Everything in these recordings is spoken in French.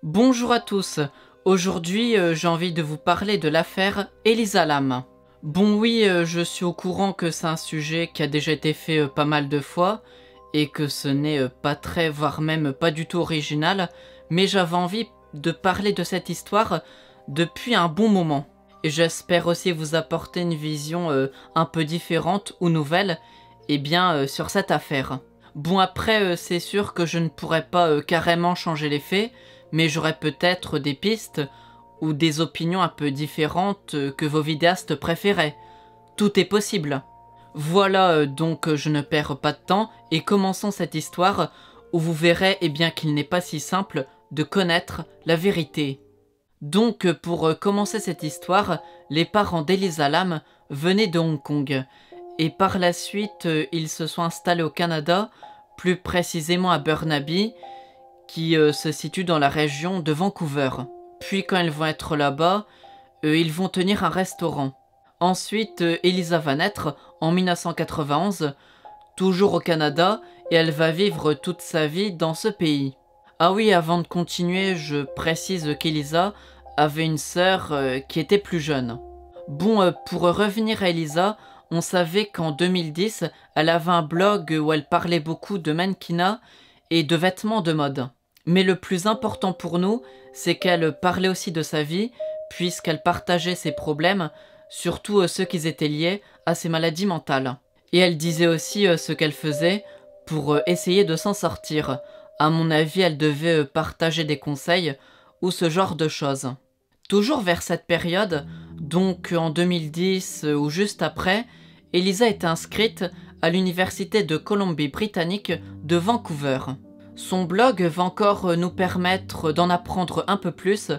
Bonjour à tous, aujourd'hui j'ai envie de vous parler de l'affaire Elisa Lam. Bon oui, je suis au courant que c'est un sujet qui a déjà été fait pas mal de fois et que ce n'est pas très, voire même pas du tout original, mais j'avais envie de parler de cette histoire depuis un bon moment. Et j'espère aussi vous apporter une vision un peu différente ou nouvelle sur cette affaire. Bon après, c'est sûr que je ne pourrais pas carrément changer les faits, mais j'aurais peut-être des pistes ou des opinions un peu différentes que vos vidéastes préféraient. Tout est possible. Voilà, donc je ne perds pas de temps et commençons cette histoire où vous verrez qu'il n'est pas si simple de connaître la vérité. Donc pour commencer cette histoire, les parents d'Elisa Lam venaient de Hong Kong et par la suite ils se sont installés au Canada, plus précisément à Burnaby, qui se situe dans la région de Vancouver. Puis quand ils vont être là-bas, ils vont tenir un restaurant. Ensuite, Elisa va naître en 1991, toujours au Canada, et elle va vivre toute sa vie dans ce pays. Ah oui, avant de continuer, je précise qu'Elisa avait une sœur qui était plus jeune. Bon, pour revenir à Elisa, on savait qu'en 2010, elle avait un blog où elle parlait beaucoup de mannequinat et de vêtements de mode. Mais le plus important pour nous, c'est qu'elle parlait aussi de sa vie, puisqu'elle partageait ses problèmes, surtout ceux qui étaient liés à ses maladies mentales. Et elle disait aussi ce qu'elle faisait pour essayer de s'en sortir. À mon avis, elle devait partager des conseils ou ce genre de choses. Toujours vers cette période, donc en 2010 ou juste après, Elisa était inscrite à l'université de Colombie-Britannique de Vancouver. Son blog va encore nous permettre d'en apprendre un peu plus,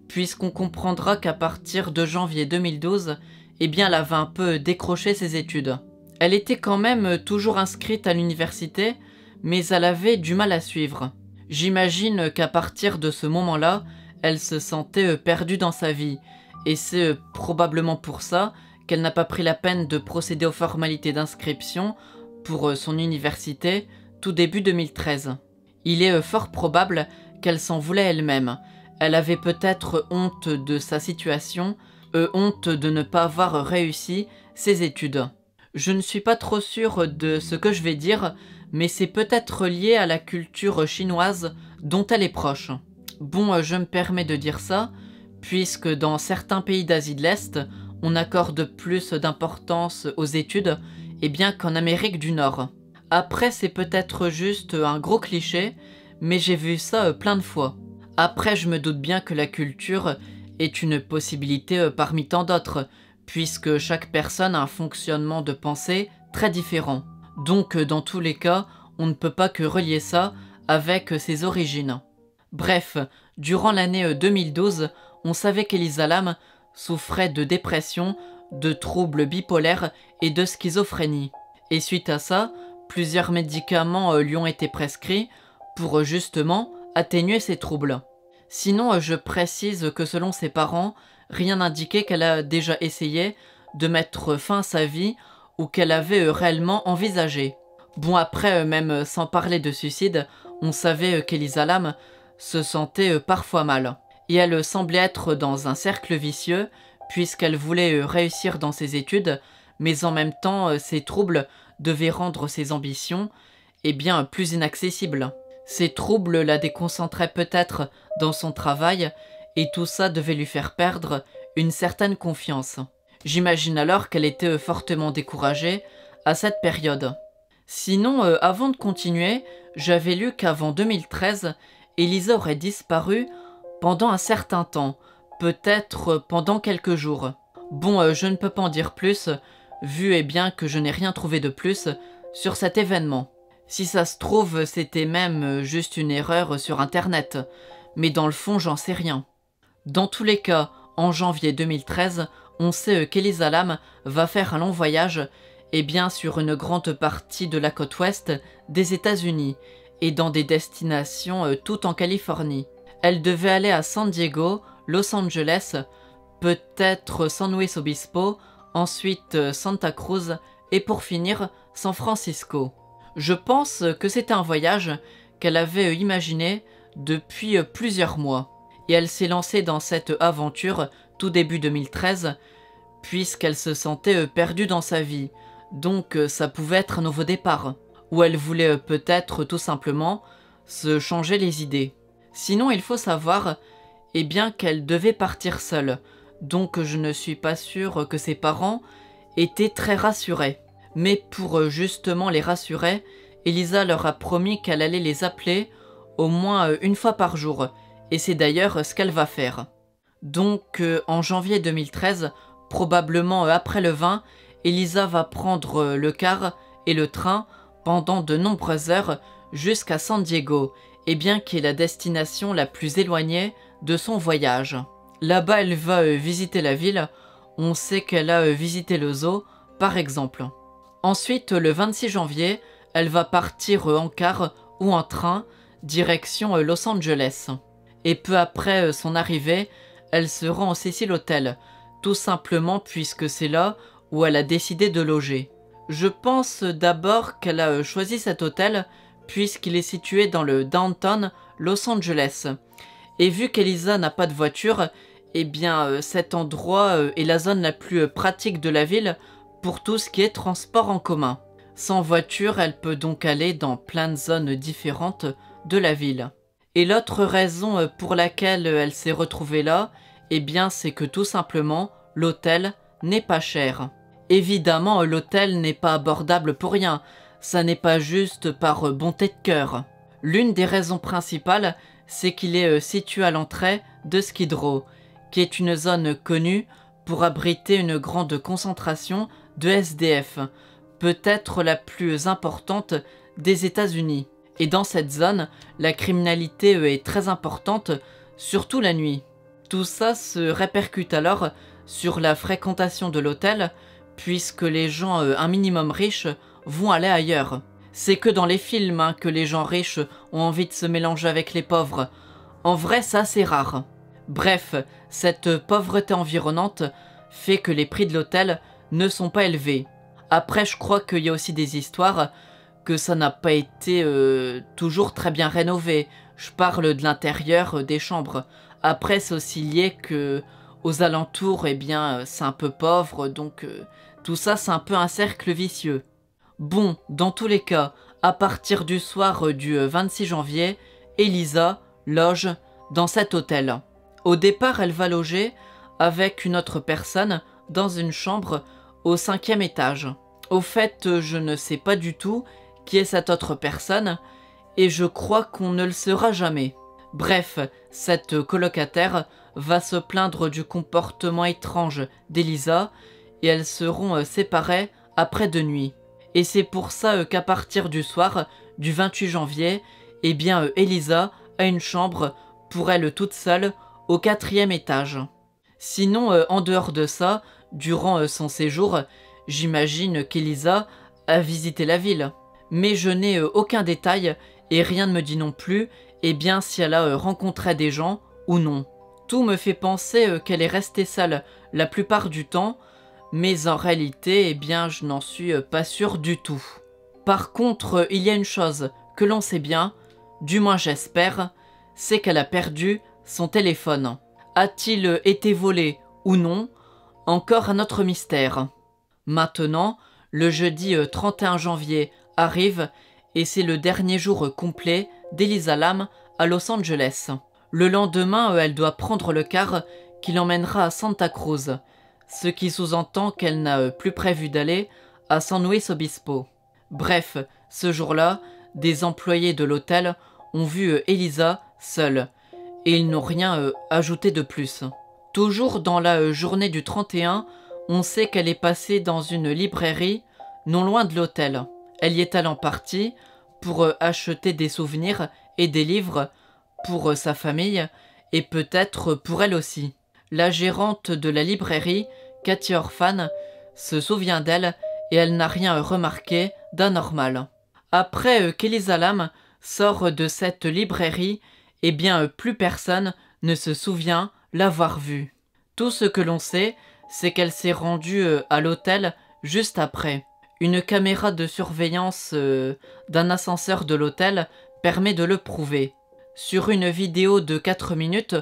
puisqu'on comprendra qu'à partir de janvier 2012, elle avait un peu décroché ses études. Elle était quand même toujours inscrite à l'université, mais elle avait du mal à suivre. J'imagine qu'à partir de ce moment-là, elle se sentait perdue dans sa vie, et c'est probablement pour ça qu'elle n'a pas pris la peine de procéder aux formalités d'inscription pour son université tout début 2013. Il est fort probable qu'elle s'en voulait elle-même. Elle avait peut-être honte de sa situation, honte de ne pas avoir réussi ses études. Je ne suis pas trop sûre de ce que je vais dire, mais c'est peut-être lié à la culture chinoise dont elle est proche. Bon, je me permets de dire ça, puisque dans certains pays d'Asie de l'Est, on accorde plus d'importance aux études qu'en Amérique du Nord. Après, c'est peut-être juste un gros cliché, mais j'ai vu ça plein de fois. Après, je me doute bien que la culture est une possibilité parmi tant d'autres, puisque chaque personne a un fonctionnement de pensée très différent. Donc, dans tous les cas, on ne peut pas que relier ça avec ses origines. Bref, durant l'année 2012, on savait qu'Elisa Lam souffrait de dépression, de troubles bipolaires et de schizophrénie. Et suite à ça, plusieurs médicaments lui ont été prescrits pour justement atténuer ces troubles. Sinon, je précise que selon ses parents, rien n'indiquait qu'elle a déjà essayé de mettre fin à sa vie ou qu'elle avait réellement envisagé. Bon après, même sans parler de suicide, on savait qu'Elisa Lam se sentait parfois mal. Et elle semblait être dans un cercle vicieux, puisqu'elle voulait réussir dans ses études, mais en même temps, ses troubles devaient rendre ses ambitions plus inaccessibles. Ces troubles la déconcentraient peut-être dans son travail, et tout ça devait lui faire perdre une certaine confiance. J'imagine alors qu'elle était fortement découragée à cette période. Sinon, avant de continuer, j'avais lu qu'avant 2013, Elisa aurait disparu pendant un certain temps, peut-être pendant quelques jours. Bon, je ne peux pas en dire plus, vu que je n'ai rien trouvé de plus sur cet événement. Si ça se trouve, c'était même juste une erreur sur internet, mais dans le fond, j'en sais rien. Dans tous les cas, en janvier 2013, on sait qu'Elisa Lam va faire un long voyage, sur une grande partie de la côte ouest des États-Unis, et dans des destinations tout en Californie. Elle devait aller à San Diego, Los Angeles, peut-être San Luis Obispo, ensuite Santa Cruz et pour finir San Francisco. Je pense que c'était un voyage qu'elle avait imaginé depuis plusieurs mois. et elle s'est lancée dans cette aventure tout début 2013 puisqu'elle se sentait perdue dans sa vie. Donc ça pouvait être un nouveau départ. Ou elle voulait peut-être tout simplement se changer les idées. Sinon il faut savoir eh bien qu'elle devait partir seule. Donc je ne suis pas sûr que ses parents étaient très rassurés. Mais pour justement les rassurer, Elisa leur a promis qu'elle allait les appeler au moins une fois par jour. Et c'est d'ailleurs ce qu'elle va faire. Donc en janvier 2013, probablement après le 20, Elisa va prendre le car et le train pendant de nombreuses heures jusqu'à San Diego, et bien qui est la destination la plus éloignée de son voyage. Là-bas, elle va visiter la ville. On sait qu'elle a visité le zoo, par exemple. Ensuite, le 26 janvier, elle va partir en car ou en train, direction Los Angeles. Et peu après son arrivée, elle se rend au Cecil Hotel, tout simplement puisque c'est là où elle a décidé de loger. Je pense d'abord qu'elle a choisi cet hôtel puisqu'il est situé dans le downtown Los Angeles. Et vu qu'Elisa n'a pas de voiture, eh bien cet endroit est la zone la plus pratique de la ville pour tout ce qui est transport en commun. Sans voiture, elle peut donc aller dans plein de zones différentes de la ville. Et l'autre raison pour laquelle elle s'est retrouvée là, eh bien c'est que tout simplement, l'hôtel n'est pas cher. Évidemment, l'hôtel n'est pas abordable pour rien, ça n'est pas juste par bonté de cœur. L'une des raisons principales, c'est qu'il est situé à l'entrée de Skid Row, qui est une zone connue pour abriter une grande concentration de SDF, peut-être la plus importante des États-Unis. Et dans cette zone, la criminalité est très importante, surtout la nuit. Tout ça se répercute alors sur la fréquentation de l'hôtel, puisque les gens un minimum riches vont aller ailleurs. C'est que dans les films que les gens riches ont envie de se mélanger avec les pauvres. En vrai, ça c'est rare. Bref, cette pauvreté environnante fait que les prix de l'hôtel ne sont pas élevés. Après, je crois qu'il y a aussi des histoires que ça n'a pas été toujours très bien rénové. Je parle de l'intérieur des chambres. Après, c'est aussi lié que aux alentours, eh bien, c'est un peu pauvre, donc tout ça, c'est un peu un cercle vicieux. Bon, dans tous les cas, à partir du soir du 26 janvier, Elisa loge dans cet hôtel. Au départ, elle va loger avec une autre personne dans une chambre au 5e étage. Au fait, je ne sais pas du tout qui est cette autre personne, et je crois qu'on ne le saura jamais. Bref, cette colocataire va se plaindre du comportement étrange d'Elisa, et elles seront séparées après 2 nuits. Et c'est pour ça qu'à partir du soir du 28 janvier, eh bien Elisa a une chambre pour elle toute seule au 4e étage. Sinon, en dehors de ça, durant son séjour, j'imagine qu'Elisa a visité la ville. Mais je n'ai aucun détail et rien ne me dit non plus eh bien si elle a rencontré des gens ou non. Tout me fait penser qu'elle est restée seule la plupart du temps, mais en réalité, eh bien je n'en suis pas sûr du tout. Par contre, il y a une chose que l'on sait bien, du moins j'espère, c'est qu'elle a perdu son téléphone. A-t-il été volé ou non? Encore un autre mystère. Maintenant, le jeudi 31 janvier arrive et c'est le dernier jour complet d'Elisa Lam à Los Angeles. Le lendemain, elle doit prendre le car qui l'emmènera à Santa Cruz, ce qui sous-entend qu'elle n'a plus prévu d'aller à San Luis Obispo. Bref, ce jour-là, des employés de l'hôtel ont vu Elisa seule, et ils n'ont rien ajouté de plus. Toujours dans la journée du 31, on sait qu'elle est passée dans une librairie non loin de l'hôtel. Elle y est allée en partie pour acheter des souvenirs et des livres pour sa famille et peut-être pour elle aussi. La gérante de la librairie, Cathy Orphan, se souvient d'elle et elle n'a rien remarqué d'anormal. Après qu'Elisa Lam sort de cette librairie, eh bien plus personne ne se souvient l'avoir vue. Tout ce que l'on sait, c'est qu'elle s'est rendue à l'hôtel juste après. Une caméra de surveillance d'un ascenseur de l'hôtel permet de le prouver. Sur une vidéo de 4 minutes,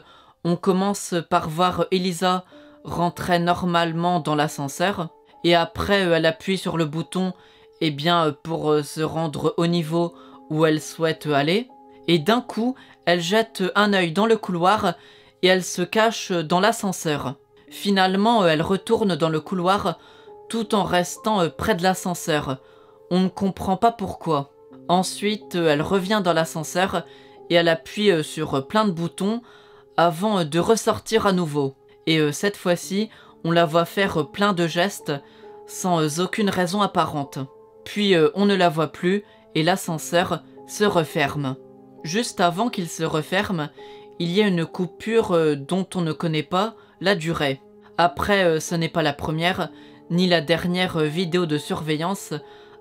On commence par voir Elisa rentrer normalement dans l'ascenseur, et après elle appuie sur le bouton pour se rendre au niveau où elle souhaite aller, et d'un coup elle jette un œil dans le couloir et elle se cache dans l'ascenseur. Finalement elle retourne dans le couloir tout en restant près de l'ascenseur. On ne comprend pas pourquoi. Ensuite elle revient dans l'ascenseur et elle appuie sur plein de boutons avant de ressortir à nouveau. Et cette fois-ci, on la voit faire plein de gestes sans aucune raison apparente. Puis on ne la voit plus et l'ascenseur se referme. Juste avant qu'il se referme, il y a une coupure dont on ne connaît pas la durée. Après, ce n'est pas la première ni la dernière vidéo de surveillance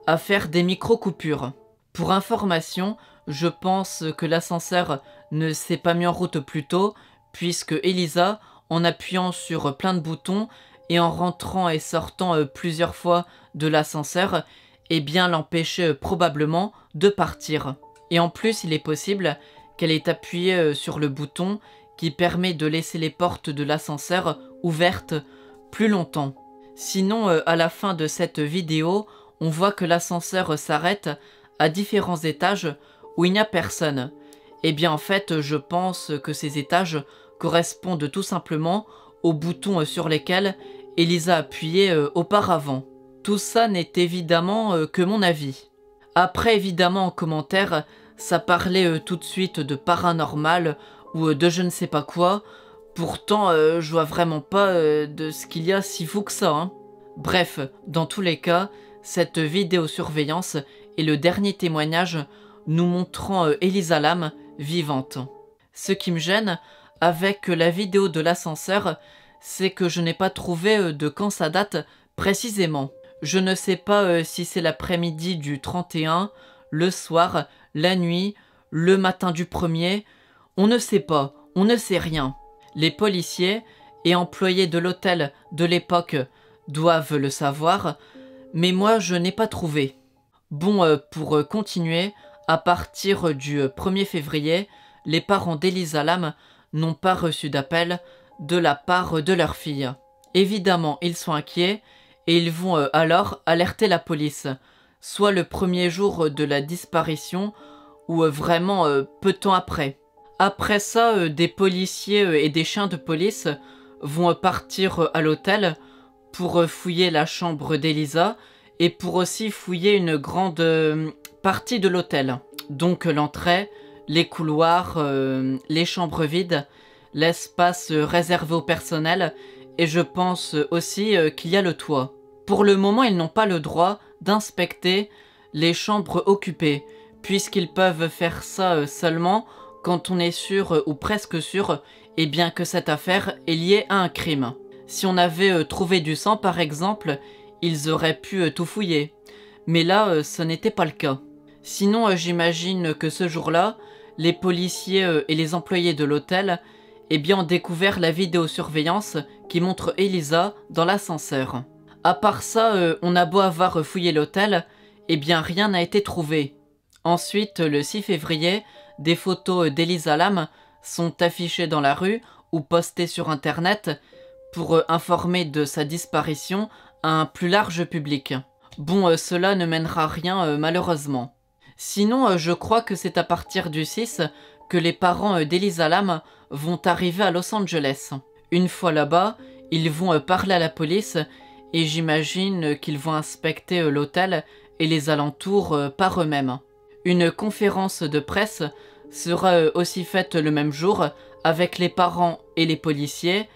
à faire des micro-coupures. Pour information, je pense que l'ascenseur ne s'est pas mis en route plus tôt, puisque Elisa, en appuyant sur plein de boutons et en rentrant et sortant plusieurs fois de l'ascenseur, l'empêchait probablement de partir. Et en plus, il est possible qu'elle ait appuyé sur le bouton qui permet de laisser les portes de l'ascenseur ouvertes plus longtemps. Sinon, à la fin de cette vidéo, on voit que l'ascenseur s'arrête à différents étages où il n'y a personne. En fait, je pense que ces étages correspondent tout simplement aux boutons sur lesquels Elisa appuyait auparavant. Tout ça n'est évidemment que mon avis. Après, évidemment, en commentaire, ça parlait tout de suite de paranormal ou de je ne sais pas quoi. Pourtant, je vois vraiment pas de ce qu'il y a si fou que ça, hein. Bref, dans tous les cas, cette vidéosurveillance est le dernier témoignage nous montrant Elisa Lam vivante. Ce qui me gêne avec la vidéo de l'ascenseur, c'est que je n'ai pas trouvé de quand ça date précisément. Je ne sais pas si c'est l'après-midi du 31, le soir, la nuit, le matin du 1er. On ne sait pas, on ne sait rien. Les policiers et employés de l'hôtel de l'époque doivent le savoir, mais moi je n'ai pas trouvé. Bon, pour continuer, à partir du 1er février, les parents d'Elisa Lam n'ont pas reçu d'appel de la part de leur fille. Évidemment, ils sont inquiets et ils vont alors alerter la police, soit le premier jour de la disparition ou vraiment peu de temps après. Après ça, des policiers et des chiens de police vont partir à l'hôtel pour fouiller la chambre d'Elisa et pour aussi fouiller une grande partie de l'hôtel. Donc l'entrée, les couloirs, les chambres vides, l'espace réservé au personnel et je pense aussi qu'il y a le toit. Pour le moment, ils n'ont pas le droit d'inspecter les chambres occupées puisqu'ils peuvent faire ça seulement quand on est sûr ou presque sûr que cette affaire est liée à un crime. Si on avait trouvé du sang par exemple, ils auraient pu tout fouiller. Mais là, ce n'était pas le cas. Sinon, j'imagine que ce jour-là, les policiers et les employés de l'hôtel ont découvert la vidéosurveillance qui montre Elisa dans l'ascenseur. À part ça, on a beau avoir fouillé l'hôtel, rien n'a été trouvé. Ensuite, le 6 février, des photos d'Elisa Lam sont affichées dans la rue ou postées sur internet pour informer de sa disparition à un plus large public. Bon, cela ne mènera à rien malheureusement. Sinon, je crois que c'est à partir du 6 que les parents d'Elisa Lam vont arriver à Los Angeles. Une fois là-bas, ils vont parler à la police et j'imagine qu'ils vont inspecter l'hôtel et les alentours par eux-mêmes. Une conférence de presse sera aussi faite le même jour avec les parents et les policiers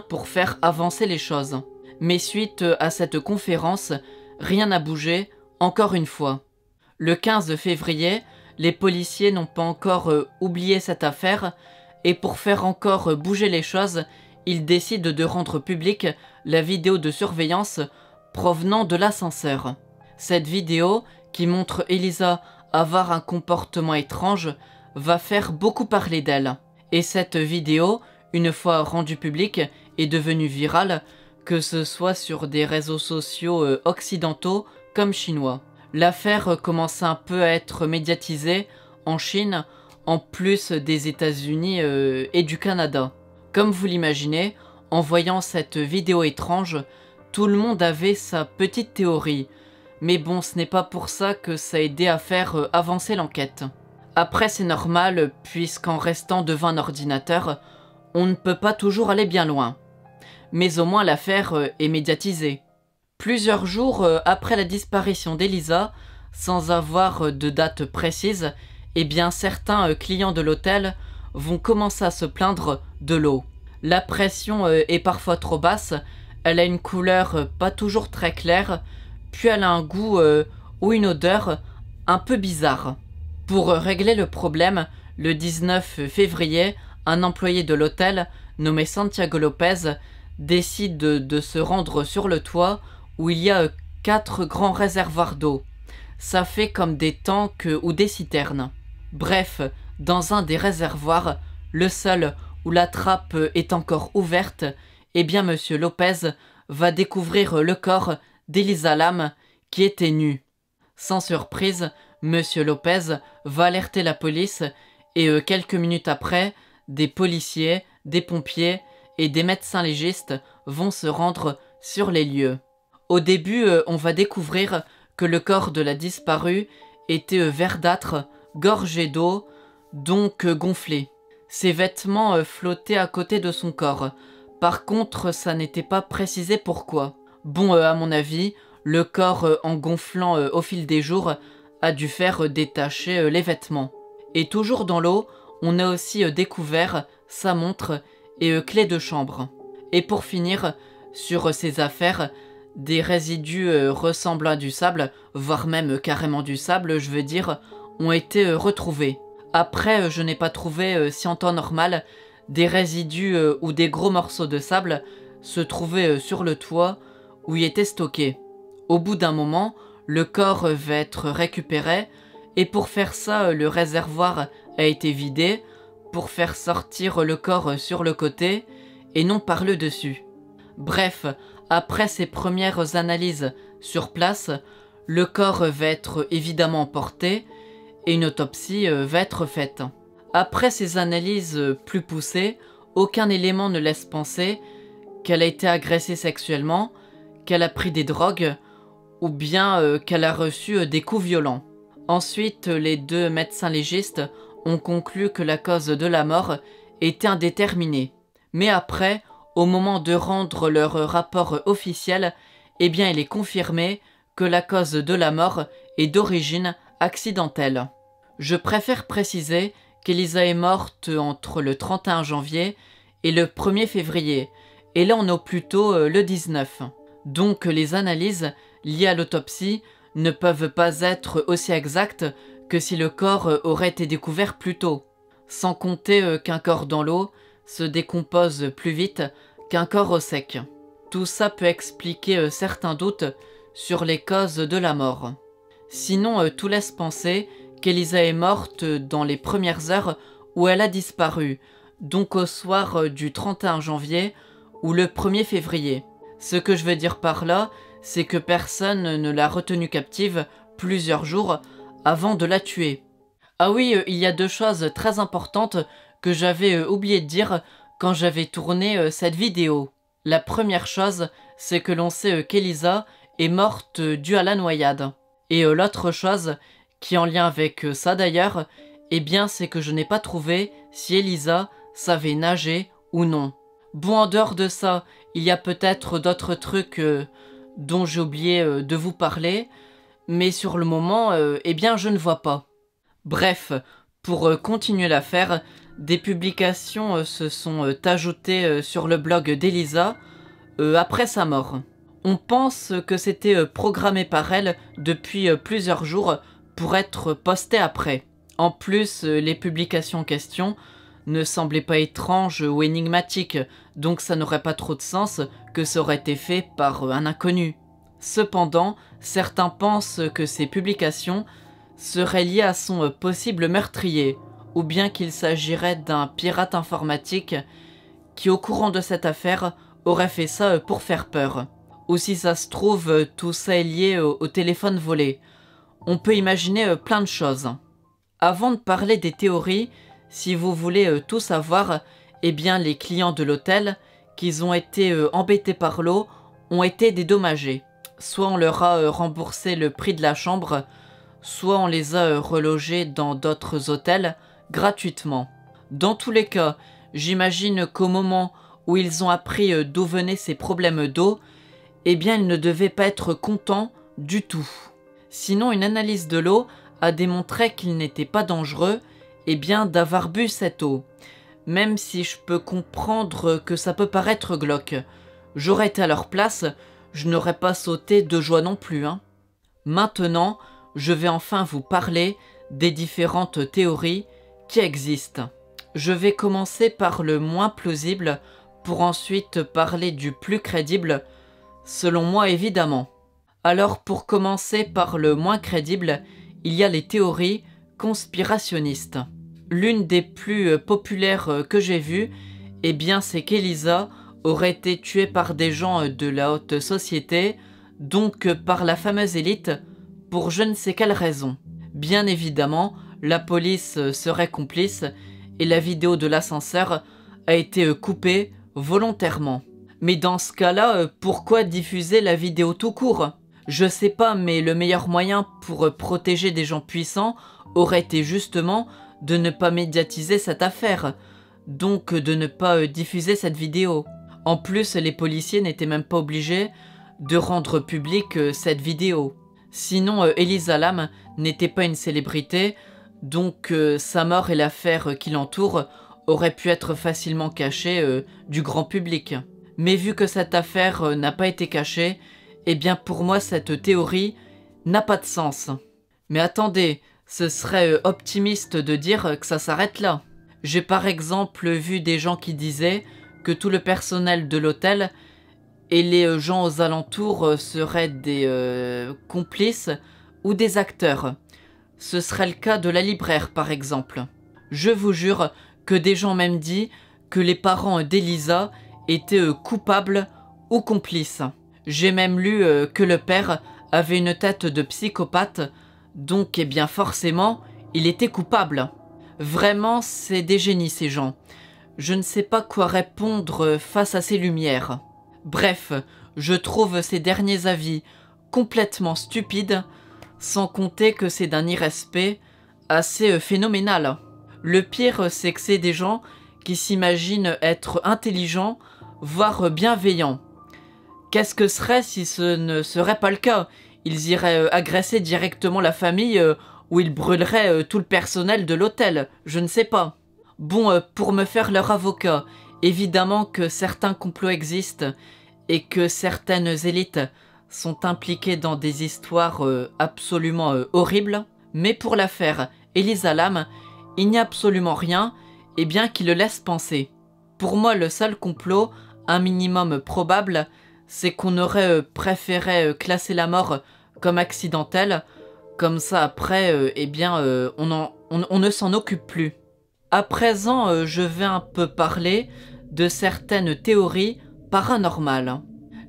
pour faire avancer les choses. Mais suite à cette conférence, rien n'a bougé, encore une fois. Le 15 février, les policiers n'ont pas encore oublié cette affaire et pour faire encore bouger les choses, ils décident de rendre publique la vidéo de surveillance provenant de l'ascenseur. Cette vidéo, qui montre Elisa avoir un comportement étrange, va faire beaucoup parler d'elle. Et cette vidéo, une fois rendue publique, est devenue virale, que ce soit sur des réseaux sociaux occidentaux comme chinois. L'affaire commence un peu à être médiatisée en Chine, en plus des États-Unis et du Canada. Comme vous l'imaginez, en voyant cette vidéo étrange, tout le monde avait sa petite théorie. Mais bon, ce n'est pas pour ça que ça a aidé à faire avancer l'enquête. Après, c'est normal, puisqu'en restant devant un ordinateur, on ne peut pas toujours aller bien loin. Mais au moins l'affaire est médiatisée. Plusieurs jours après la disparition d'Elisa, sans avoir de date précise, eh bien certains clients de l'hôtel vont commencer à se plaindre de l'eau. La pression est parfois trop basse, elle a une couleur pas toujours très claire, puis elle a un goût ou une odeur un peu bizarre. Pour régler le problème, le 19 février, un employé de l'hôtel, nommé Santiago Lopez, décide de se rendre sur le toit où il y a 4 grands réservoirs d'eau. Ça fait comme des tanks ou des citernes. Bref, dans un des réservoirs, le seul où la trappe est encore ouverte, eh bien Monsieur Lopez va découvrir le corps d'Elisa Lam qui était nue. Sans surprise, Monsieur Lopez va alerter la police et quelques minutes après, des policiers, des pompiers et des médecins légistes vont se rendre sur les lieux. Au début, on va découvrir que le corps de la disparue était verdâtre, gorgé d'eau, donc gonflé. Ses vêtements flottaient à côté de son corps. Par contre, ça n'était pas précisé pourquoi. Bon, à mon avis, le corps en gonflant au fil des jours a dû faire détacher les vêtements. Et toujours dans l'eau, on a aussi découvert sa montre et clé de chambre. Et pour finir, sur ces affaires, des résidus ressemblant à du sable, voire même carrément du sable, je veux dire, ont été retrouvés. Après, je n'ai pas trouvé, si en temps normal, des résidus ou des gros morceaux de sable se trouvaient sur le toit où il était stocké. Au bout d'un moment, le corps va être récupéré et pour faire ça, le réservoir a été vidé pour faire sortir le corps sur le côté et non par le dessus. Bref, après ces premières analyses sur place, le corps va être évidemment emporté et une autopsie va être faite. Après ces analyses plus poussées, aucun élément ne laisse penser qu'elle a été agressée sexuellement, qu'elle a pris des drogues ou bien qu'elle a reçu des coups violents. Ensuite, les 2 médecins légistes ont conclu que la cause de la mort était indéterminée. Mais après, au moment de rendre leur rapport officiel, eh bien il est confirmé que la cause de la mort est d'origine accidentelle. Je préfère préciser qu'Elisa est morte entre le 31 janvier et le 1er février, et là on est plutôt le 19. Donc les analyses liées à l'autopsie ne peuvent pas être aussi exactes que si le corps aurait été découvert plus tôt. Sans compter qu'un corps dans l'eau se décompose plus vite qu'un corps au sec. Tout ça peut expliquer certains doutes sur les causes de la mort. Sinon, tout laisse penser qu'Elisa est morte dans les premières heures où elle a disparu, donc au soir du 31 janvier ou le 1er février. Ce que je veux dire par là, c'est que personne ne l'a retenue captive plusieurs jours avant de la tuer. Ah oui, il y a 2 choses très importantes que j'avais oublié de dire quand j'avais tourné cette vidéo. La première chose, c'est que l'on sait qu'Elisa est morte due à la noyade. Et l'autre chose, qui est en lien avec ça d'ailleurs, eh bien c'est que je n'ai pas trouvé si Elisa savait nager ou non. Bon, en dehors de ça, il y a peut-être d'autres trucs dont j'ai oublié de vous parler, mais sur le moment, eh bien je ne vois pas. Bref, pour continuer l'affaire, des publications se sont ajoutées sur le blog d'Elisa après sa mort. On pense que c'était programmé par elle depuis plusieurs jours pour être posté après. En plus, les publications en question ne semblaient pas étranges ou énigmatiques, donc ça n'aurait pas trop de sens que ça aurait été fait par un inconnu. Cependant, certains pensent que ces publications seraient liées à son possible meurtrier, ou bien qu'il s'agirait d'un pirate informatique qui, au courant de cette affaire, aurait fait ça pour faire peur. Ou si ça se trouve, tout ça est lié au téléphone volé. On peut imaginer plein de choses. Avant de parler des théories, si vous voulez tout savoir, eh bien les clients de l'hôtel qui ont été embêtés par l'eau ont été dédommagés. Soit on leur a remboursé le prix de la chambre, soit on les a relogés dans d'autres hôtels gratuitement. Dans tous les cas, j'imagine qu'au moment où ils ont appris d'où venaient ces problèmes d'eau, eh bien ils ne devaient pas être contents du tout. Sinon, une analyse de l'eau a démontré qu'il n'était pas dangereux eh bien d'avoir bu cette eau. Même si je peux comprendre que ça peut paraître glauque. J'aurais été à leur place, je n'aurais pas sauté de joie non plus. Maintenant, je vais enfin vous parler des différentes théories qui existent. Je vais commencer par le moins plausible pour ensuite parler du plus crédible, selon moi évidemment. Alors pour commencer par le moins crédible, il y a les théories conspirationnistes. L'une des plus populaires que j'ai vues, eh bien c'est qu'Elisa aurait été tuée par des gens de la haute société, donc par la fameuse élite, pour je ne sais quelle raison. Bien évidemment, la police serait complice et la vidéo de l'ascenseur a été coupée volontairement. Mais dans ce cas-là, pourquoi diffuser la vidéo tout court ? Je sais pas, mais le meilleur moyen pour protéger des gens puissants aurait été justement de ne pas médiatiser cette affaire, donc de ne pas diffuser cette vidéo. En plus, les policiers n'étaient même pas obligés de rendre publique cette vidéo. Sinon, Elisa Lam n'était pas une célébrité, donc sa mort et l'affaire qui l'entoure auraient pu être facilement cachées du grand public. Mais vu que cette affaire n'a pas été cachée, eh bien pour moi cette théorie n'a pas de sens. Mais attendez, ce serait optimiste de dire que ça s'arrête là. J'ai par exemple vu des gens qui disaient que tout le personnel de l'hôtel et les gens aux alentours seraient des complices ou des acteurs. Ce serait le cas de la libraire par exemple. Je vous jure que des gens même dit que les parents d'Elisa étaient coupables ou complices. J'ai même lu que le père avait une tête de psychopathe, donc eh bien forcément, il était coupable. Vraiment, c'est des génies ces gens. Je ne sais pas quoi répondre face à ces lumières. Bref, je trouve ces derniers avis complètement stupides, sans compter que c'est d'un irrespect assez phénoménal. Le pire, c'est que c'est des gens qui s'imaginent être intelligents, voire bienveillants. Qu'est-ce que serait si ce ne serait pas le cas? Ils iraient agresser directement la famille ou ils brûleraient tout le personnel de l'hôtel, je ne sais pas. Bon, pour me faire leur avocat, évidemment que certains complots existent et que certaines élites sont impliquées dans des histoires absolument horribles. Mais pour l'affaire Elisa Lam, il n'y a absolument rien et bien qui le laisse penser. Pour moi, le seul complot, un minimum probable, c'est qu'on aurait préféré classer la mort comme accidentelle, comme ça après, eh bien, on ne s'en occupe plus. À présent, je vais un peu parler de certaines théories paranormales.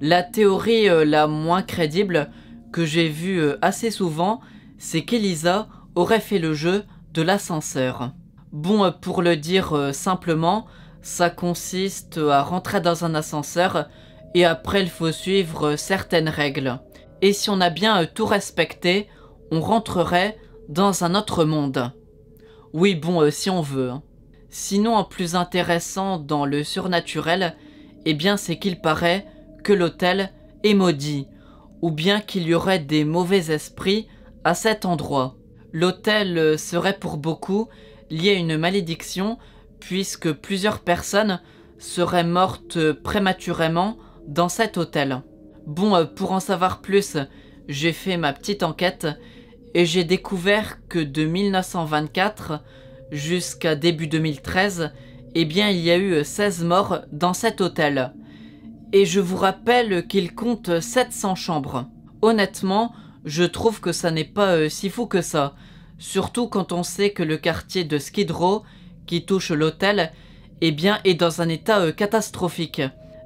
La théorie la moins crédible que j'ai vue assez souvent, c'est qu'Elisa aurait fait le jeu de l'ascenseur. Bon, pour le dire simplement, ça consiste à rentrer dans un ascenseur et après il faut suivre certaines règles. Et si on a bien tout respecté, on rentrerait dans un autre monde. Oui bon, si on veut. Sinon, en plus intéressant dans le surnaturel, eh bien c'est qu'il paraît que l'hôtel est maudit, ou bien qu'il y aurait des mauvais esprits à cet endroit. L'hôtel serait pour beaucoup lié à une malédiction, puisque plusieurs personnes seraient mortes prématurément dans cet hôtel. Bon, pour en savoir plus, j'ai fait ma petite enquête et j'ai découvert que de 1924 jusqu'à début 2013, eh bien il y a eu 16 morts dans cet hôtel. Et je vous rappelle qu'il compte 700 chambres. Honnêtement, je trouve que ça n'est pas si fou que ça. Surtout quand on sait que le quartier de Skid Row, qui touche l'hôtel, eh bien est dans un état catastrophique.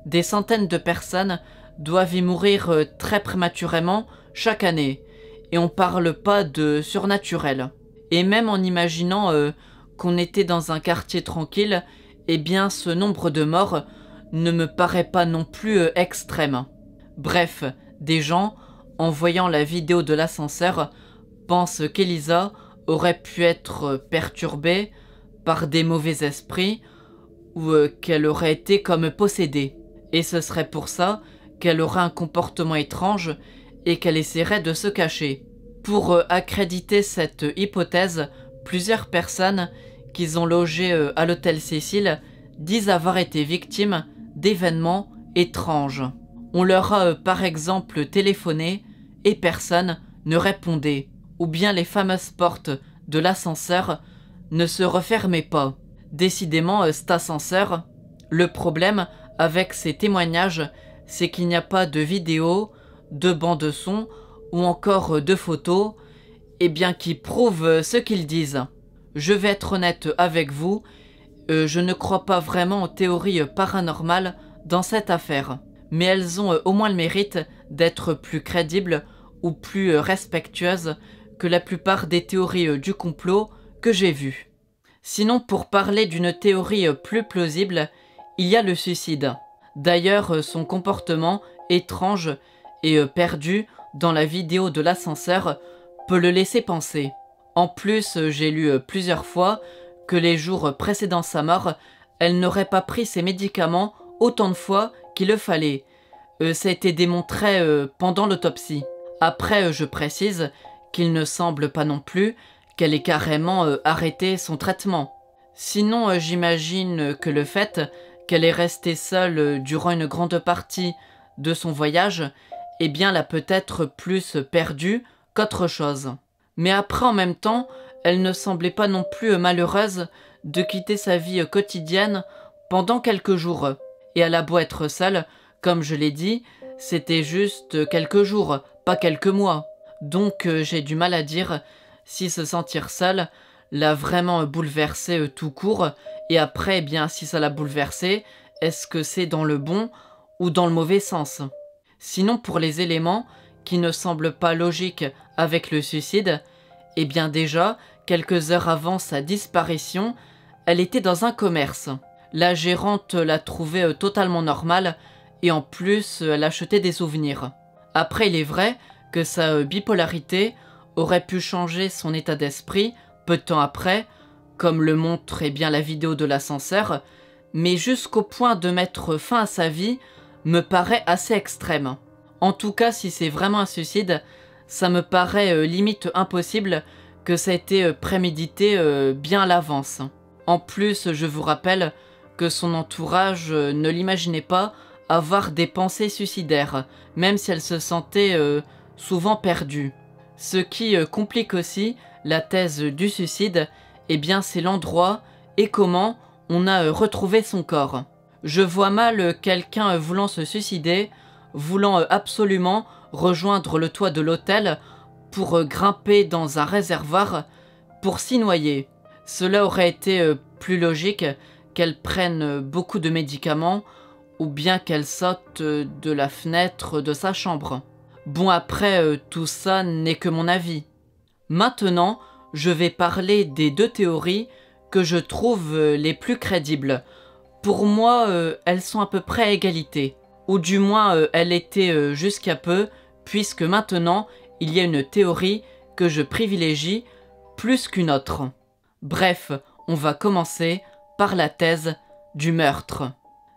Des centaines de personnes doivent y mourir très prématurément chaque année. Et on parle pas de surnaturel. Et même en imaginant qu'on était dans un quartier tranquille, eh bien ce nombre de morts ne me paraît pas non plus extrême. Bref, des gens, en voyant la vidéo de l'ascenseur, pensent qu'Elisa aurait pu être perturbée par des mauvais esprits ou qu'elle aurait été comme possédée. Et ce serait pour ça qu'elle aurait un comportement étrange et qu'elle essaierait de se cacher. Pour accréditer cette hypothèse, plusieurs personnes qui ont logé à l'hôtel Cécile disent avoir été victimes d'événements étranges. On leur a par exemple téléphoné et personne ne répondait, ou bien les fameuses portes de l'ascenseur ne se refermaient pas. Décidément, cet ascenseur, le problème avec ces témoignages, c'est qu'il n'y a pas de vidéo, de bande son ou encore de photos, et bien qui prouvent ce qu'ils disent. Je vais être honnête avec vous, je ne crois pas vraiment aux théories paranormales dans cette affaire, mais elles ont au moins le mérite d'être plus crédibles ou plus respectueuses que la plupart des théories du complot que j'ai vues. Sinon, pour parler d'une théorie plus plausible, il y a le suicide. D'ailleurs, son comportement étrange et perdu dans la vidéo de l'ascenseur peut le laisser penser. En plus, j'ai lu plusieurs fois que les jours précédant sa mort, elle n'aurait pas pris ses médicaments autant de fois qu'il le fallait. Ça a été démontré pendant l'autopsie. Après, je précise qu'il ne semble pas non plus qu'elle ait carrément arrêté son traitement. Sinon, j'imagine que le fait qu'elle est restée seule durant une grande partie de son voyage, eh bien l'a peut-être plus perdue qu'autre chose. Mais après, en même temps, elle ne semblait pas non plus malheureuse de quitter sa vie quotidienne pendant quelques jours. Et elle a beau être seule, comme je l'ai dit, c'était juste quelques jours, pas quelques mois. Donc j'ai du mal à dire si se sentir seule l'a vraiment bouleversée tout court, et après, eh bien, si ça l'a bouleversée, est-ce que c'est dans le bon ou dans le mauvais sens? Sinon, pour les éléments qui ne semblent pas logiques avec le suicide, eh bien déjà, quelques heures avant sa disparition, elle était dans un commerce. La gérante l'a trouvée totalement normale, et en plus, elle achetait des souvenirs. Après, il est vrai que sa bipolarité aurait pu changer son état d'esprit peu de temps après, comme le montre bien la vidéo de l'ascenseur, mais jusqu'au point de mettre fin à sa vie me paraît assez extrême. En tout cas, si c'est vraiment un suicide, ça me paraît limite impossible que ça ait été prémédité bien à l'avance. En plus, je vous rappelle que son entourage ne l'imaginait pas avoir des pensées suicidaires, même si elle se sentait souvent perdue. Ce qui complique aussi la thèse du suicide, eh bien c'est l'endroit et comment on a retrouvé son corps. Je vois mal quelqu'un voulant se suicider, voulant absolument rejoindre le toit de l'hôtel pour grimper dans un réservoir pour s'y noyer. Cela aurait été plus logique qu'elle prenne beaucoup de médicaments ou bien qu'elle saute de la fenêtre de sa chambre. Bon, après, tout ça n'est que mon avis. Maintenant, je vais parler des deux théories que je trouve les plus crédibles. Pour moi, elles sont à peu près à égalité. Ou du moins, elles étaient jusqu'à peu, puisque maintenant, il y a une théorie que je privilégie plus qu'une autre. Bref, on va commencer par la thèse du meurtre.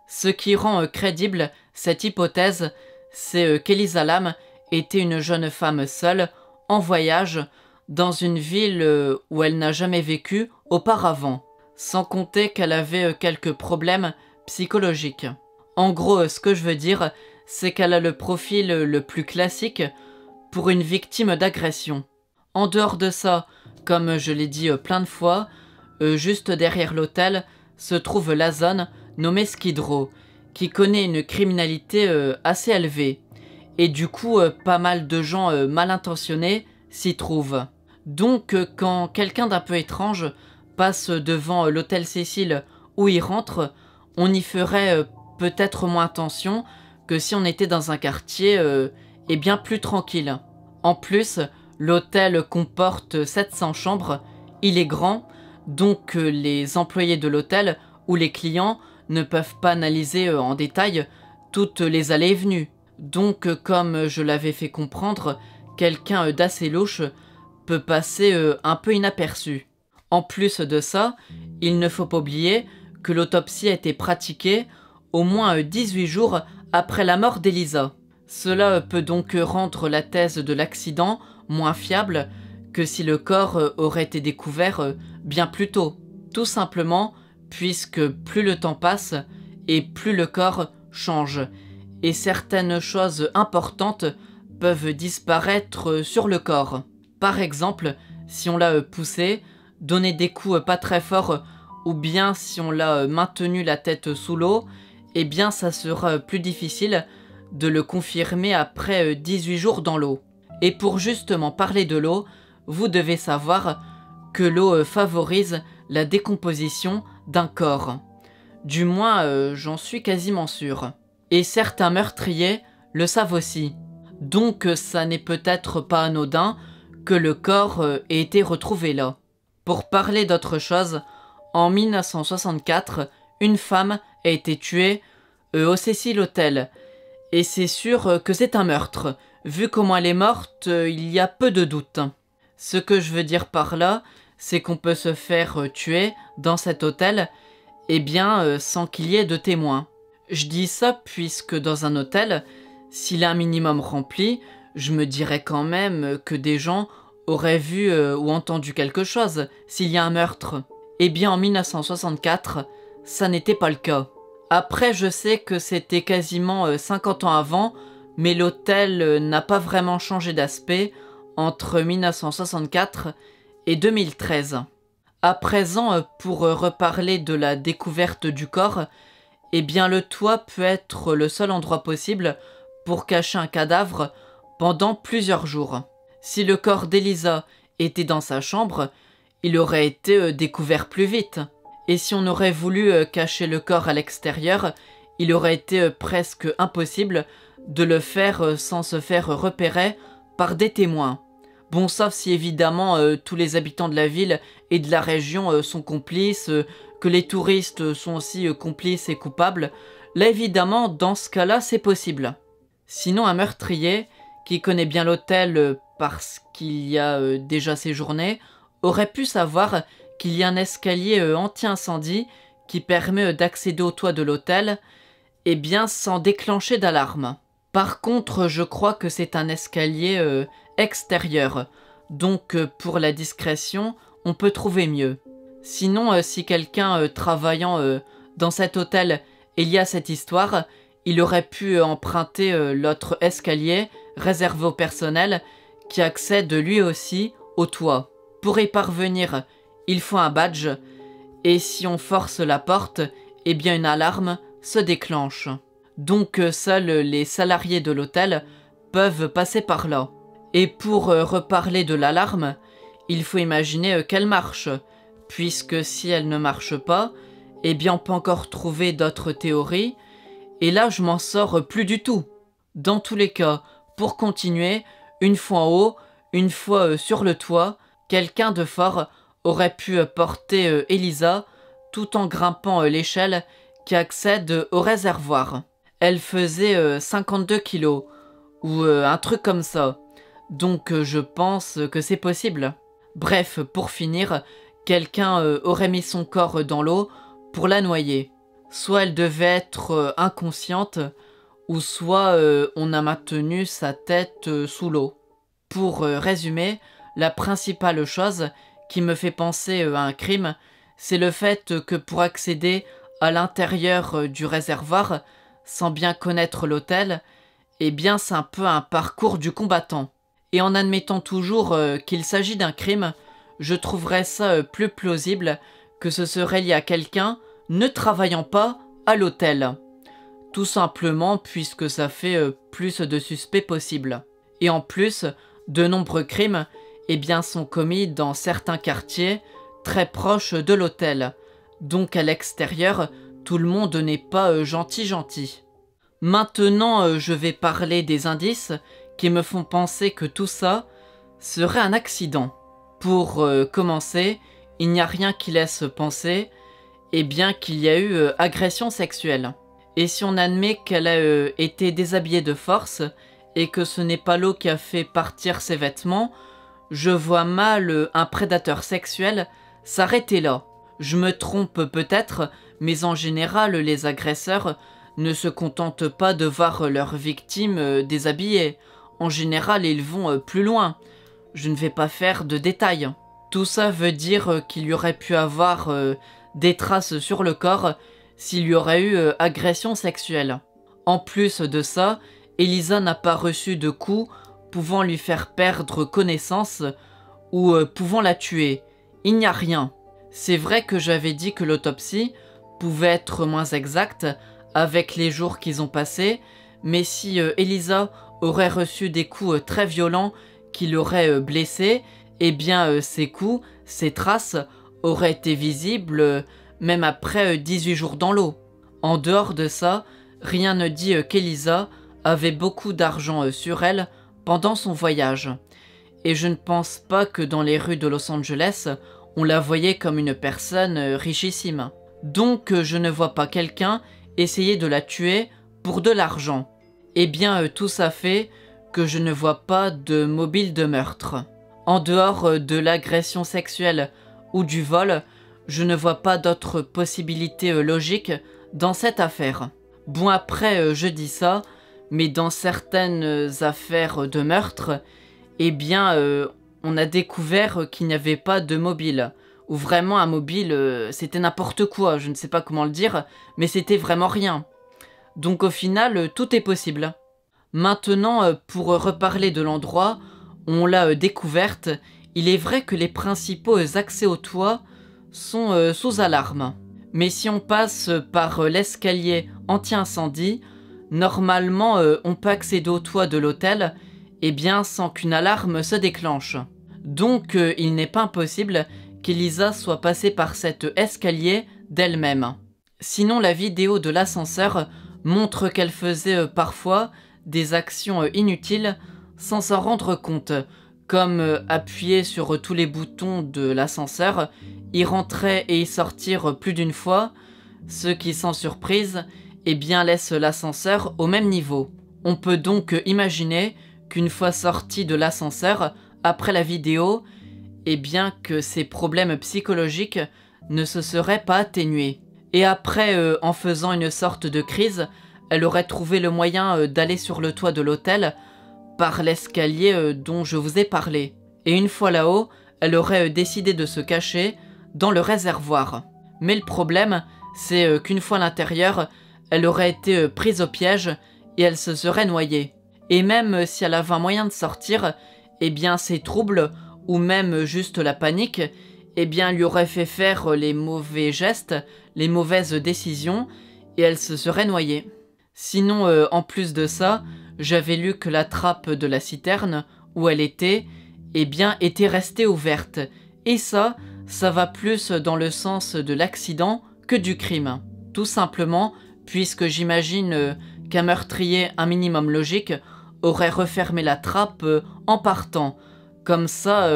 Ce qui rend crédible cette hypothèse, c'est qu'Elisa Lam était une jeune femme seule, en voyage, dans une ville où elle n'a jamais vécu auparavant, sans compter qu'elle avait quelques problèmes psychologiques. En gros, ce que je veux dire, c'est qu'elle a le profil le plus classique pour une victime d'agression. En dehors de ça, comme je l'ai dit plein de fois, juste derrière l'hôtel se trouve la zone nommée Skid Row, qui connaît une criminalité assez élevée. Et du coup, pas mal de gens mal intentionnés s'y trouvent. Donc, quand quelqu'un d'un peu étrange passe devant l'hôtel Cécile où il rentre, on y ferait peut-être moins attention que si on était dans un quartier bien plus tranquille. En plus, l'hôtel comporte 700 chambres, il est grand, donc les employés de l'hôtel où les clients ne peuvent pas analyser en détail toutes les allées et venues. Donc, comme je l'avais fait comprendre, quelqu'un d'assez louche peut passer un peu inaperçu. En plus de ça, il ne faut pas oublier que l'autopsie a été pratiquée au moins 18 jours après la mort d'Elisa. Cela peut donc rendre la thèse de l'accident moins fiable que si le corps aurait été découvert bien plus tôt. Tout simplement puisque plus le temps passe et plus le corps change. Et certaines choses importantes peuvent disparaître sur le corps. Par exemple, si on l'a poussé, donné des coups pas très forts, ou bien si on l'a maintenu la tête sous l'eau, eh bien ça sera plus difficile de le confirmer après 18 jours dans l'eau. Et pour justement parler de l'eau, vous devez savoir que l'eau favorise la décomposition d'un corps. Du moins, j'en suis quasiment sûr. Et certains meurtriers le savent aussi. Donc ça n'est peut-être pas anodin que le corps ait été retrouvé là. Pour parler d'autre chose, en 1964, une femme a été tuée au Cecil Hotel. Et c'est sûr que c'est un meurtre. Vu comment elle est morte, il y a peu de doute. Ce que je veux dire par là, c'est qu'on peut se faire tuer dans cet hôtel, eh bien, sans qu'il y ait de témoins. Je dis ça puisque dans un hôtel, s'il est un minimum rempli, je me dirais quand même que des gens auraient vu ou entendu quelque chose s'il y a un meurtre. Eh bien, en 1964, ça n'était pas le cas. Après, je sais que c'était quasiment 50 ans avant, mais l'hôtel n'a pas vraiment changé d'aspect entre 1964 et 2013. À présent, pour reparler de la découverte du corps, eh bien le toit peut être le seul endroit possible pour cacher un cadavre pendant plusieurs jours. Si le corps d'Elisa était dans sa chambre, il aurait été découvert plus vite. Et si on aurait voulu cacher le corps à l'extérieur, il aurait été presque impossible de le faire sans se faire repérer par des témoins. Bon, sauf si évidemment tous les habitants de la ville et de la région sont complices, que les touristes sont aussi complices et coupables. Là évidemment, dans ce cas-là, c'est possible. Sinon, un meurtrier qui connaît bien l'hôtel parce qu'il y a déjà séjourné aurait pu savoir qu'il y a un escalier anti-incendie qui permet d'accéder au toit de l'hôtel, et bien sans déclencher d'alarme. Par contre, je crois que c'est un escalier extérieur, donc pour la discrétion, on peut trouver mieux. Sinon, si quelqu'un travaillant dans cet hôtel est lié à cette histoire, il aurait pu emprunter l'autre escalier réservé au personnel qui accède lui aussi au toit. Pour y parvenir, il faut un badge, et si on force la porte, eh bien une alarme se déclenche. Donc seuls les salariés de l'hôtel peuvent passer par là. Et pour reparler de l'alarme, il faut imaginer qu'elle marche, puisque si elle ne marche pas, eh bien on peut encore trouver d'autres théories, et là je m'en sors plus du tout. Dans tous les cas, pour continuer, une fois en haut, une fois sur le toit, quelqu'un de fort aurait pu porter Elisa tout en grimpant l'échelle qui accède au réservoir. Elle faisait 52 kilos, ou un truc comme ça, donc je pense que c'est possible. Bref, pour finir, quelqu'un aurait mis son corps dans l'eau pour la noyer. Soit elle devait être inconsciente, ou soit on a maintenu sa tête sous l'eau. Pour résumer, la principale chose qui me fait penser à un crime, c'est le fait que pour accéder à l'intérieur du réservoir, sans bien connaître l'hôtel, eh bien c'est un peu un parcours du combattant. Et en admettant toujours qu'il s'agit d'un crime, je trouverais ça plus plausible que ce serait lié à quelqu'un ne travaillant pas à l'hôtel. Tout simplement puisque ça fait plus de suspects possible. Et en plus, de nombreux crimes eh bien, sont commis dans certains quartiers très proches de l'hôtel. Donc à l'extérieur, tout le monde n'est pas gentil. Maintenant, je vais parler des indices qui me font penser que tout ça serait un accident. Pour commencer, il n'y a rien qui laisse penser eh bien qu'il y a eu agression sexuelle. Et si on admet qu'elle a été déshabillée de force et que ce n'est pas l'eau qui a fait partir ses vêtements, je vois mal un prédateur sexuel s'arrêter là. Je me trompe peut-être, mais en général les agresseurs ne se contentent pas de voir leurs victimes déshabillées. En général ils vont plus loin. Je ne vais pas faire de détails. Tout ça veut dire qu'il y aurait pu avoir des traces sur le corps s'il y aurait eu agression sexuelle. En plus de ça, Elisa n'a pas reçu de coups pouvant lui faire perdre connaissance ou pouvant la tuer. Il n'y a rien. C'est vrai que j'avais dit que l'autopsie pouvait être moins exacte avec les jours qu'ils ont passés, mais si Elisa aurait reçu des coups très violents qui l'auraient blessée, eh bien ces coups, ces traces auraient été visibles même après 18 jours dans l'eau. En dehors de ça, rien ne dit qu'Elisa avait beaucoup d'argent sur elle pendant son voyage. Et je ne pense pas que dans les rues de Los Angeles, on la voyait comme une personne richissime. Donc je ne vois pas quelqu'un essayer de la tuer pour de l'argent. Eh bien tout ça fait que je ne vois pas de mobile de meurtre. En dehors de l'agression sexuelle ou du vol, je ne vois pas d'autres possibilités logiques dans cette affaire. Bon après, je dis ça, mais dans certaines affaires de meurtre, eh bien, on a découvert qu'il n'y avait pas de mobile. Ou vraiment un mobile, c'était n'importe quoi, je ne sais pas comment le dire, mais c'était vraiment rien. Donc au final, tout est possible. Maintenant, pour reparler de l'endroit, on l'a découverte, il est vrai que les principaux accès au toit sont sous alarme. Mais si on passe par l'escalier anti-incendie, normalement on peut accéder au toit de l'hôtel, et bien sans qu'une alarme se déclenche. Donc il n'est pas impossible qu'Elisa soit passée par cet escalier d'elle-même. Sinon la vidéo de l'ascenseur montre qu'elle faisait parfois des actions inutiles sans s'en rendre compte, comme appuyer sur tous les boutons de l'ascenseur, y rentrer et y sortir plus d'une fois, ce qui sans surprise, eh bien laisse l'ascenseur au même niveau. On peut donc imaginer qu'une fois sorti de l'ascenseur, après la vidéo, eh bien que ses problèmes psychologiques ne se seraient pas atténués. Et après, en faisant une sorte de crise, elle aurait trouvé le moyen d'aller sur le toit de l'hôtel par l'escalier dont je vous ai parlé. Et une fois là-haut, elle aurait décidé de se cacher dans le réservoir. Mais le problème, c'est qu'une fois à l'intérieur, elle aurait été prise au piège et elle se serait noyée. Et même si elle avait un moyen de sortir, eh bien ces troubles, ou même juste la panique, eh bien lui auraient fait faire les mauvais gestes, les mauvaises décisions, et elle se serait noyée. Sinon, en plus de ça, j'avais lu que la trappe de la citerne, où elle était, eh bien était restée ouverte. Et ça va plus dans le sens de l'accident que du crime. Tout simplement, puisque j'imagine qu'un meurtrier un minimum logique aurait refermé la trappe en partant. Comme ça,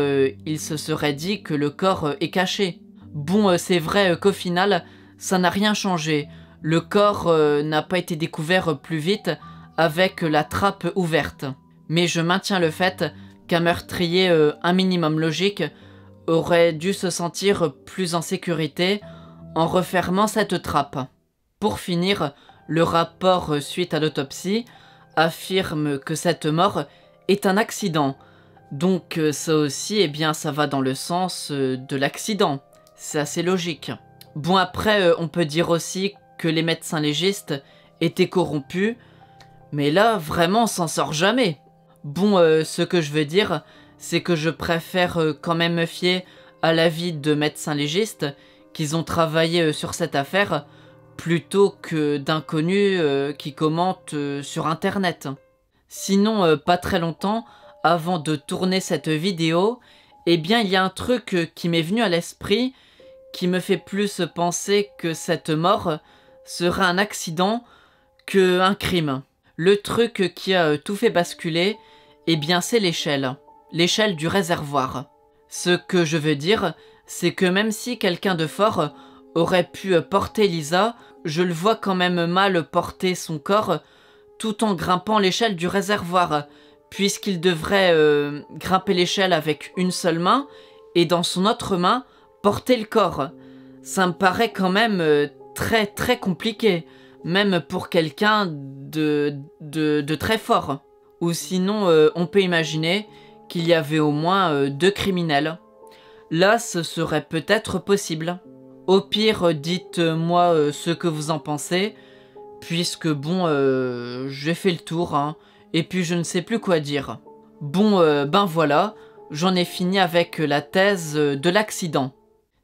il se serait dit que le corps est caché. Bon, c'est vrai qu'au final, ça n'a rien changé. Le corps n'a pas été découvert plus vite avec la trappe ouverte. Mais je maintiens le fait qu'un meurtrier un minimum logique aurait dû se sentir plus en sécurité en refermant cette trappe. Pour finir, le rapport suite à l'autopsie affirme que cette mort est un accident. Donc ça aussi, eh bien, ça va dans le sens de l'accident. C'est assez logique. Bon après, on peut dire aussi que les médecins légistes étaient corrompus, mais là, vraiment, on s'en sort jamais. Bon, ce que je veux dire, c'est que je préfère quand même me fier à l'avis de médecins légistes qui ont travaillé sur cette affaire, plutôt que d'inconnus qui commentent sur internet. Sinon, pas très longtemps, avant de tourner cette vidéo, eh bien il y a un truc qui m'est venu à l'esprit, qui me fait plus penser que cette mort sera un accident qu'un crime. Le truc qui a tout fait basculer, eh bien c'est l'échelle. L'échelle du réservoir. Ce que je veux dire, c'est que même si quelqu'un de fort aurait pu porter Lisa, je le vois quand même mal porter son corps tout en grimpant l'échelle du réservoir, puisqu'il devrait grimper l'échelle avec une seule main et dans son autre main porter le corps. Ça me paraît quand même très très compliqué, même pour quelqu'un de très fort. Ou sinon, on peut imaginer qu'il y avait au moins 2 criminels. Là, ce serait peut-être possible. Au pire, dites-moi ce que vous en pensez, puisque bon, j'ai fait le tour, hein, et puis je ne sais plus quoi dire. Bon, ben voilà, j'en ai fini avec la thèse de l'accident.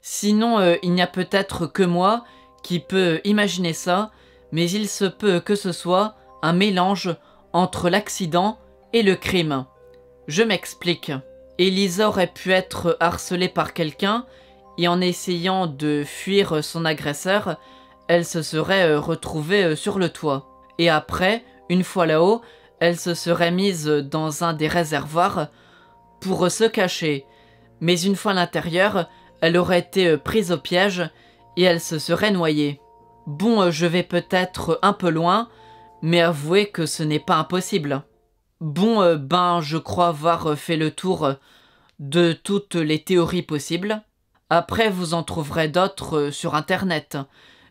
Sinon, il n'y a peut-être que moi qui peut imaginer ça, mais il se peut que ce soit un mélange entre l'accident et le crime. Je m'explique. Elisa aurait pu être harcelée par quelqu'un, et en essayant de fuir son agresseur, elle se serait retrouvée sur le toit. Et après, une fois là-haut, elle se serait mise dans un des réservoirs pour se cacher. Mais une fois à l'intérieur, elle aurait été prise au piège et elle se serait noyée. Bon, je vais peut-être un peu loin, mais avouez que ce n'est pas impossible. Bon, ben, je crois avoir fait le tour de toutes les théories possibles. Après, vous en trouverez d'autres sur Internet.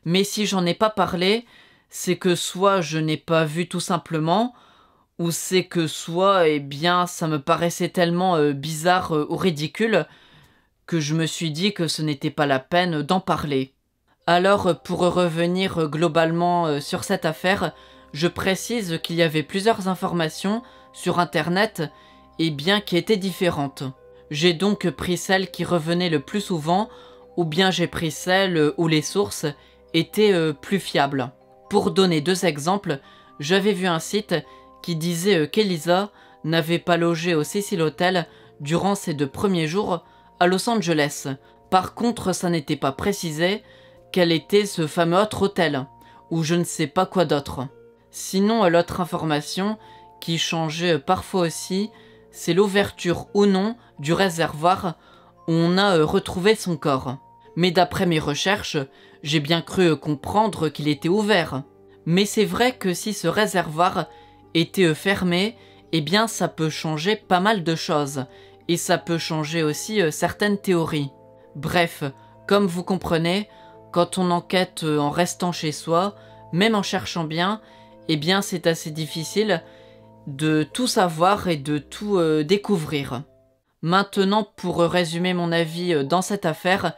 Mais si j'en ai pas parlé, c'est que soit je n'ai pas vu tout simplement, ou c'est que soit, eh bien, ça me paraissait tellement bizarre ou ridicule que je me suis dit que ce n'était pas la peine d'en parler. Alors, pour revenir globalement sur cette affaire, je précise qu'il y avait plusieurs informations sur Internet, et bien qui étaient différentes. J'ai donc pris celle qui revenait le plus souvent, ou bien j'ai pris celle où les sources étaient plus fiables. Pour donner 2 exemples, j'avais vu un site qui disait qu'Elisa n'avait pas logé au Cecil Hotel durant ses 2 premiers jours à Los Angeles. Par contre, ça n'était pas précisé quel était ce fameux autre hôtel, ou je ne sais pas quoi d'autre. Sinon, l'autre information qui changeait parfois aussi, c'est l'ouverture ou non du réservoir où on a retrouvé son corps. Mais d'après mes recherches, j'ai bien cru comprendre qu'il était ouvert. Mais c'est vrai que si ce réservoir était fermé, eh bien ça peut changer pas mal de choses, et ça peut changer aussi certaines théories. Bref, comme vous comprenez, quand on enquête en restant chez soi, même en cherchant bien, eh bien c'est assez difficile de tout savoir et de tout découvrir. Maintenant, pour résumer mon avis dans cette affaire,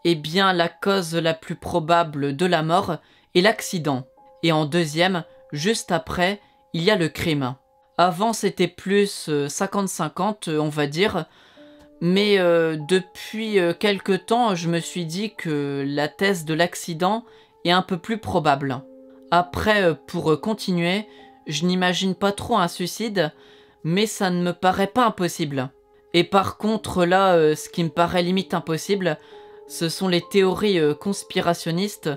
eh bien la cause la plus probable de la mort est l'accident. Et en deuxième, juste après, il y a le crime. Avant c'était plus 50-50 on va dire, mais depuis quelque temps je me suis dit que la thèse de l'accident est un peu plus probable. Après, pour continuer, je n'imagine pas trop un suicide, mais ça ne me paraît pas impossible. Et par contre là, ce qui me paraît limite impossible, ce sont les théories conspirationnistes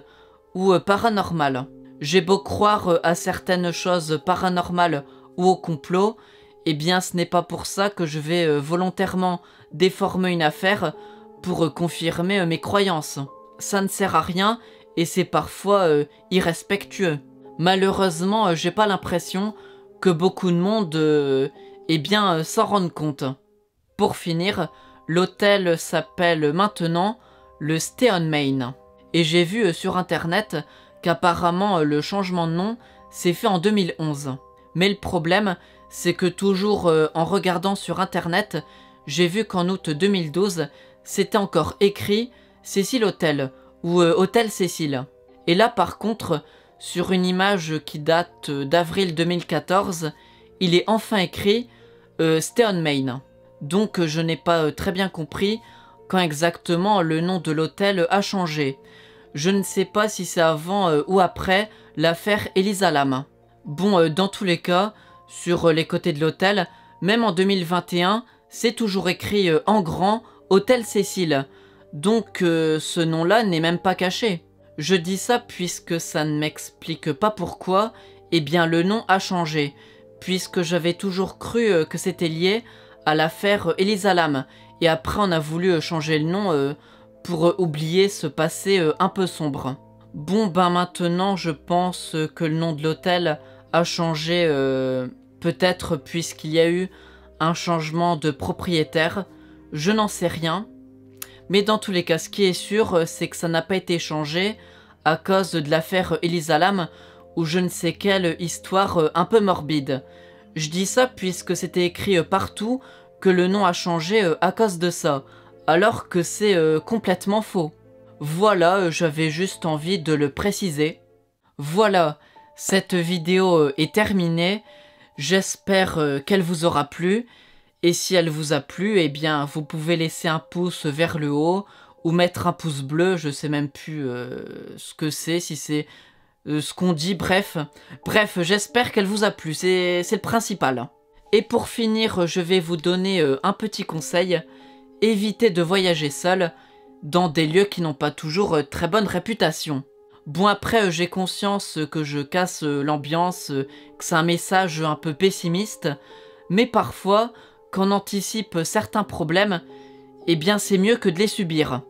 ou paranormales. J'ai beau croire à certaines choses paranormales ou au complot, eh bien ce n'est pas pour ça que je vais volontairement déformer une affaire pour confirmer mes croyances. Ça ne sert à rien et c'est parfois irrespectueux. Malheureusement, j'ai pas l'impression que beaucoup de monde eh bien s'en rendent compte. Pour finir, l'hôtel s'appelle maintenant le Stay on Main. Et j'ai vu sur internet qu'apparemment le changement de nom s'est fait en 2011. Mais le problème, c'est que toujours en regardant sur internet, j'ai vu qu'en août 2012, c'était encore écrit Cecil Hotel ou Hôtel Cecil. Et là par contre, sur une image qui date d'avril 2014, il est enfin écrit Stay on Main. Donc je n'ai pas très bien compris quand exactement le nom de l'hôtel a changé. Je ne sais pas si c'est avant ou après l'affaire Elisa Lam. Bon, dans tous les cas, sur les côtés de l'hôtel, même en 2021, c'est toujours écrit en grand Hôtel Cecil. Donc ce nom-là n'est même pas caché. Je dis ça puisque ça ne m'explique pas pourquoi, eh bien le nom a changé, puisque j'avais toujours cru que c'était lié à l'affaire Elisa Lam, et après on a voulu changer le nom pour oublier ce passé un peu sombre. Bon, ben maintenant, je pense que le nom de l'hôtel a changé, peut-être puisqu'il y a eu un changement de propriétaire. Je n'en sais rien. Mais dans tous les cas, ce qui est sûr, c'est que ça n'a pas été changé à cause de l'affaire Elisa Lam ou je ne sais quelle histoire un peu morbide. Je dis ça puisque c'était écrit partout que le nom a changé à cause de ça, alors que c'est complètement faux. Voilà, j'avais juste envie de le préciser. Voilà, cette vidéo est terminée. J'espère qu'elle vous aura plu. Et si elle vous a plu, eh bien, vous pouvez laisser un pouce vers le haut ou mettre un pouce bleu. Je sais même plus ce que c'est, si c'est ce qu'on dit, bref. Bref, j'espère qu'elle vous a plu, c'est le principal. Et pour finir, je vais vous donner un petit conseil. Évitez de voyager seul dans des lieux qui n'ont pas toujours très bonne réputation. Bon, après, j'ai conscience que je casse l'ambiance, que c'est un message un peu pessimiste, mais parfois, quand on anticipe certains problèmes, eh bien c'est mieux que de les subir.